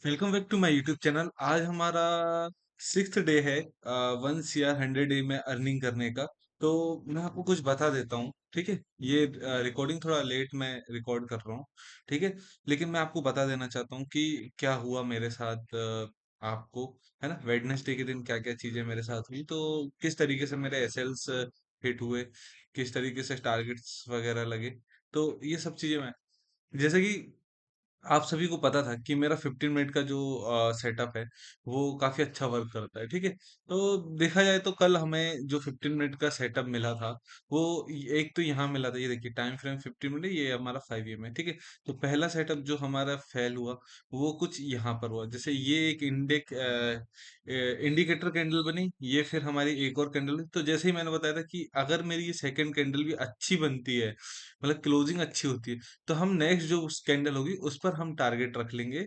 Welcome back to my YouTube channel. आज हमारा sixth day है 1 CR 100 डे में अर्निंग करने का। तो मैं आपको कुछ बता देता हूँ, ठीक है। ये रिकॉर्डिंग थोड़ा लेट मैं रिकॉर्ड कर रहा हूँ, ठीक है। लेकिन मैं आपको बता देना चाहता हूँ कि क्या हुआ मेरे साथ, आपको, है ना, वेडनेसडे के दिन क्या क्या चीजें मेरे साथ हुई, तो किस तरीके से मेरे एसएल्स हिट हुए, किस तरीके से टारगेट्स वगैरह लगे। तो ये सब चीजें मैं, जैसे कि आप सभी को पता था कि मेरा 15 मिनट का जो सेटअप है वो काफी अच्छा वर्क करता है, ठीक है। तो देखा जाए तो कल हमें जो 15 मिनट का सेटअप मिला था वो एक तो यहाँ मिला था, ये देखिए टाइम फ्रेम 15 मिनट है, ये हमारा 5 AM है, ठीक है। तो पहला सेटअप जो हमारा फेल हुआ वो कुछ यहाँ पर हुआ, जैसे ये एक इंडिकेटर कैंडल बनी, ये फिर हमारी एक और कैंडल बनी। तो जैसे ही मैंने बताया था कि अगर मेरी ये सेकंड कैंडल भी अच्छी बनती है, मतलब क्लोजिंग अच्छी होती है, तो हम नेक्स्ट जो कैंडल होगी उस पर हम टारगेट रख लेंगे,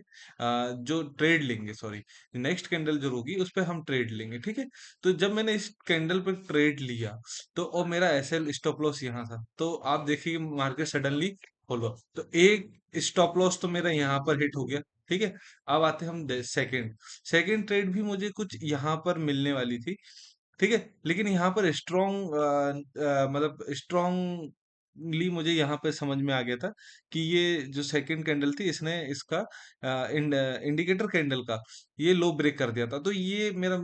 जो ट्रेड लेंगे, सॉरी, नेक्स्ट कैंडल जो होगी उस पर हम ट्रेड लेंगे, ठीक है। तो जब मैंने इस कैंडल पर ट्रेड लिया तो और मेरा एसएल स्टॉप लॉस यहाँ था, तो आप देखिए मार्केट सडनली खोल हुआ, तो एक स्टॉप लॉस तो मेरा यहाँ पर हिट हो गया, ठीक है। अब आते हैं हम सेकंड सेकंड ट्रेड भी मुझे कुछ यहाँ पर मिलने वाली थी, ठीक है। लेकिन यहाँ पर स्ट्रॉन्ग, मतलब स्ट्रॉन्गली मुझे यहाँ पे समझ में आ गया था कि ये जो सेकंड कैंडल थी इसने इसका इंडिकेटर कैंडल का ये लो ब्रेक कर दिया था, तो ये मेरा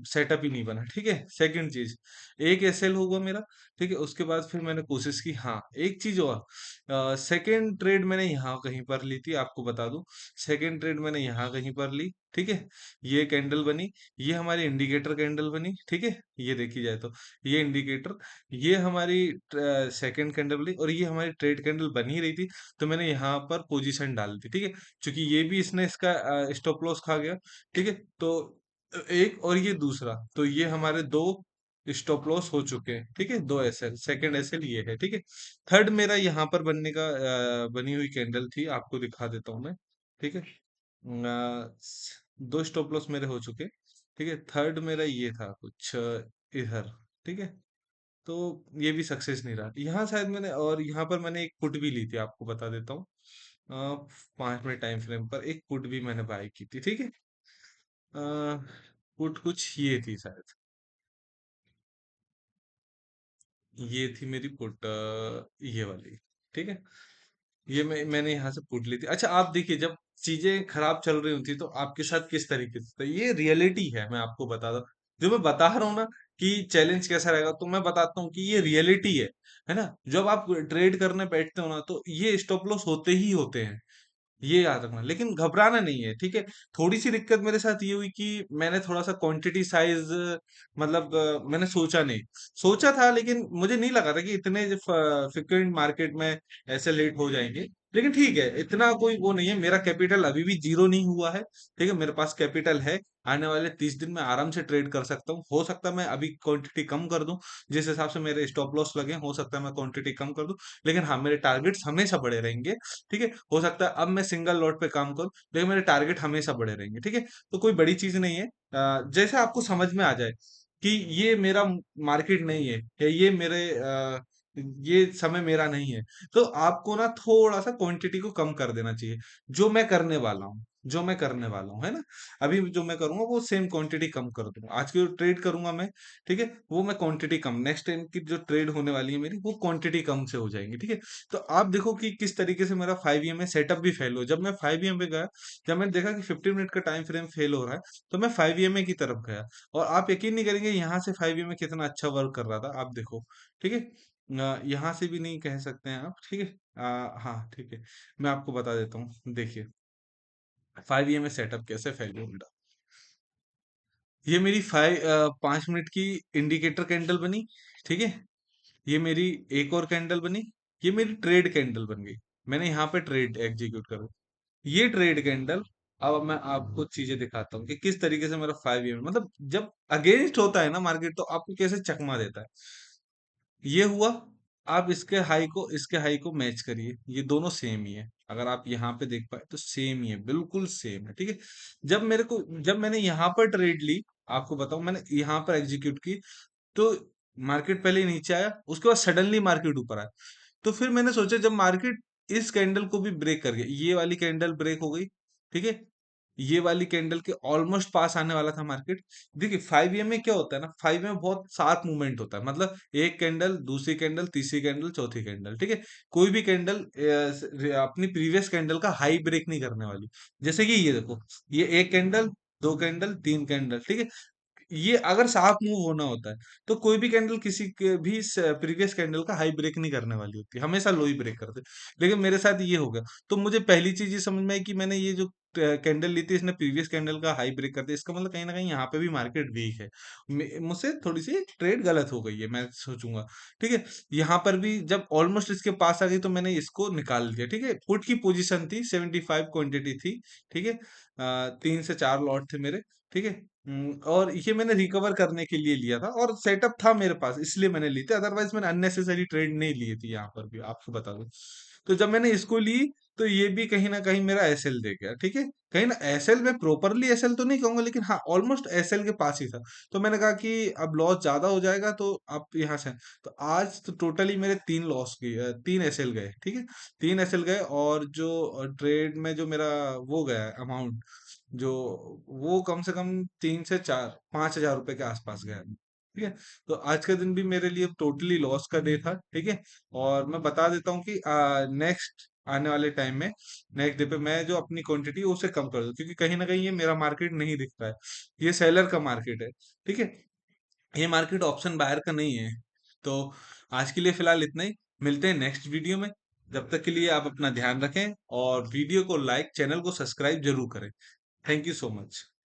सेटअप ही नहीं बना, ठीक है। सेकंड चीज, एक एसएल होगा मेरा, ठीक है। उसके बाद फिर मैंने कोशिश की, हाँ एक चीज और, सेकंड ट्रेड मैंने यहाँ कहीं पर ली थी, आपको बता दूं। सेकंड ट्रेड मैंने यहाँ कहीं पर ली, ठीक है। ये कैंडल बनी, ये हमारी इंडिकेटर कैंडल बनी, ठीक है। ये देखी जाए तो ये इंडिकेटर, ये हमारी सेकंड कैंडल बनी और ये हमारी ट्रेड कैंडल बन ही रही थी। तो मैंने यहाँ पर पोजीशन डाल दी, ठीक है। क्योंकि ये भी इसने इसका स्टॉप लॉस खा गया, ठीक है। तो एक और ये दूसरा, तो ये हमारे दो स्टॉप लॉस हो चुके हैं, ठीक है। दो एसएल, सेकंड एसएल ये है, ठीक है। थर्ड मेरा यहाँ पर बनने का बनी हुई कैंडल थी, आपको दिखा देता हूँ मैं, ठीक है। दो स्टॉप लॉस मेरे हो चुके, ठीक है। थर्ड मेरा ये था कुछ इधर, ठीक है। तो ये भी सक्सेस नहीं रहा यहाँ शायद मैंने, और यहाँ पर मैंने एक पुट भी ली थी, आपको बता देता हूँ। 5 मिनट टाइम फ्रेम पर एक पुट भी मैंने बाय की थी, ठीक है। पुट कुछ ये थी शायद, ये थी मेरी पुट, ये वाली, ठीक है। ये मैंने यहाँ से पुट ली थी। अच्छा आप देखिए, जब चीजें खराब चल रही होती तो आपके साथ किस तरीके से, तो ये रियलिटी है, मैं आपको बता दूं। जो मैं बता रहा हूँ ना कि चैलेंज कैसा रहेगा, तो मैं बताता हूँ कि ये रियलिटी है ना। जब आप ट्रेड करने बैठते हो ना तो ये स्टॉप लॉस होते ही होते हैं, ये याद रखना, लेकिन घबराना नहीं है, ठीक है। थोड़ी सी दिक्कत मेरे साथ ये हुई कि मैंने थोड़ा सा क्वांटिटी साइज, मतलब मैंने सोचा नहीं, सोचा था लेकिन मुझे नहीं लगा था कि इतने फ्रिक्वेंट मार्केट में ऐसे लेट हो जाएंगे। लेकिन ठीक है, इतना कोई वो नहीं है, मेरा कैपिटल अभी भी जीरो नहीं हुआ है, ठीक है। मेरे पास कैपिटल है, आने वाले 30 दिन में आराम से ट्रेड कर सकता हूँ। हो सकता है मैं अभी क्वांटिटी कम कर दूं, जिस हिसाब से मेरे स्टॉप लॉस लगे, हो सकता है मैं क्वांटिटी कम कर दूं। लेकिन हाँ, मेरे टारगेट्स हमेशा बड़े रहेंगे, ठीक है। हो सकता है अब मैं सिंगल लॉट पे काम करूं, लेकिन मेरे टारगेट हमेशा बड़े रहेंगे, ठीक है। तो कोई बड़ी चीज नहीं है, जैसे आपको समझ में आ जाए कि ये मेरा मार्केट नहीं है, या ये समय मेरा नहीं है, तो आपको ना थोड़ा सा क्वांटिटी को कम कर देना चाहिए। जो मैं करने वाला हूँ, जो मैं करने वाला हूँ, है ना, अभी जो मैं करूंगा वो सेम क्वांटिटी कम कर दूंगा। आज की जो ट्रेड करूंगा मैं, ठीक है, वो मैं क्वांटिटी कम, नेक्स्ट टाइम की जो ट्रेड होने वाली है मेरी, वो क्वांटिटी कम से हो जाएंगी, ठीक है। तो आप देखो कि किस तरीके से मेरा 5 AM में सेटअप भी फेल हो। जब मैं 5 AM पे गया, जब मैंने देखा कि 15 मिनट का टाइम फ्रेम फेल हो रहा है, तो मैं 5 AM की तरफ गया, और आप यकीन नहीं करेंगे यहाँ से 5 AM में कितना अच्छा वर्क कर रहा था, आप देखो, ठीक है। यहाँ से भी नहीं कह सकते हैं आप, ठीक है। हाँ ठीक है, मैं आपको बता देता हूँ, देखिए 5 AM में सेटअप कैसे फेल हो रहा। ये मेरी 5 मिनट की इंडिकेटर कैंडल बनी, ठीक है। ये मेरी एक और कैंडल बनी, ये मेरी ट्रेड कैंडल बन गई। मैंने यहाँ पे ट्रेड एग्जीक्यूट कर, ये ट्रेड कैंडल। अब मैं आपको चीजें दिखाता हूँ कि किस तरीके से मेरा 5 AM, मतलब जब अगेंस्ट होता है ना मार्केट, तो आपको कैसे चकमा देता है। ये हुआ, आप इसके हाई को मैच करिए, ये दोनों सेम ही है। अगर आप यहाँ पे देख पाए तो सेम ही है, बिल्कुल सेम है, ठीक है। जब मैंने यहाँ पर ट्रेड ली, आपको बताऊं, मैंने यहाँ पर एग्जीक्यूट की, तो मार्केट पहले नीचे आया, उसके बाद सडनली मार्केट ऊपर आया। तो फिर मैंने सोचा, जब मार्केट इस कैंडल को भी ब्रेक कर गया, ये वाली कैंडल ब्रेक हो गई, ठीक है, ये वाली कैंडल के ऑलमोस्ट पास आने वाला था मार्केट। देखिए 5 में क्या होता है ना, 5 में बहुत शार्प मूवमेंट होता है, मतलब एक कैंडल, दूसरी कैंडल, तीसरी कैंडल, चौथी कैंडल, ठीक है। कोई भी कैंडल अपनी प्रीवियस कैंडल का हाई ब्रेक नहीं करने वाली। जैसे कि ये देखो, ये एक कैंडल, दो कैंडल, तीन कैंडल, ठीक है। ये अगर साफ मूव होना होता है तो कोई भी कैंडल किसी के भी प्रीवियस कैंडल का हाई ब्रेक नहीं करने वाली होती, हमेशा लो ही ब्रेक करते। लेकिन मेरे साथ ये हो गया। तो मुझे पहली चीज ये समझ में आई कि मैंने ये जो कैंडल ली थी, इसने प्रीवियस कैंडल का हाई ब्रेक कर दिया, इसका मतलब कहीं ना कहीं यहाँ पे भी मार्केट वीक है। मुझसे थोड़ी सी ट्रेड गलत हो गई है, मैं सोचूंगा। ठीक है। यहाँ पर भी जब ऑलमोस्ट इसके पास आ गई तो मैंने इसको निकाल दिया। ठीक है, पुट की पोजीशन थी, 75 क्वांटिटी थी। ठीक है। 3 से 4 लॉट थे मेरे। ठीक है। और ये मैंने रिकवर करने के लिए लिया था, और सेटअप था मेरे पास, इसलिए मैंने ली थी। अदरवाइज मैंने अननेसेसरी ट्रेड नहीं ली थी, यहाँ पर भी आपको बता दूं। तो जब मैंने इसको ली, तो ये भी कहीं ना कहीं मेरा एसएल दे गया। ठीक है। कहीं ना एसएल में प्रॉपरली एसएल तो नहीं कहूंगा, लेकिन हाँ ऑलमोस्ट एसएल के पास ही था। तो मैंने कहा कि अब लॉस ज्यादा हो जाएगा, तो आप यहाँ से। तो आज तो टोटली मेरे 3 लॉस गए, 3 एसएल गए। ठीक है। 3 एसएल गए, और जो ट्रेड में जो मेरा वो गया अमाउंट, जो वो कम से कम 3 से 4 5 हजार रुपए के आसपास गया। ठीक है। तो आज का दिन भी मेरे लिए टोटली लॉस का डे था। ठीक है। और मैं बता देता हूँ कि नेक्स्ट आने वाले टाइम में, नेक्स्ट डे पे मैं जो अपनी क्वांटिटी है उसे कम कर दूं, क्योंकि कहीं ना कहीं ये मेरा मार्केट नहीं दिख रहा है। ये सेलर का मार्केट है। ठीक है। ये मार्केट ऑप्शन बायर का नहीं है। तो आज के लिए फिलहाल इतना ही। मिलते हैं नेक्स्ट वीडियो में। जब तक के लिए आप अपना ध्यान रखें, और वीडियो को लाइक, चैनल को सब्सक्राइब जरूर करें। Thank you so much.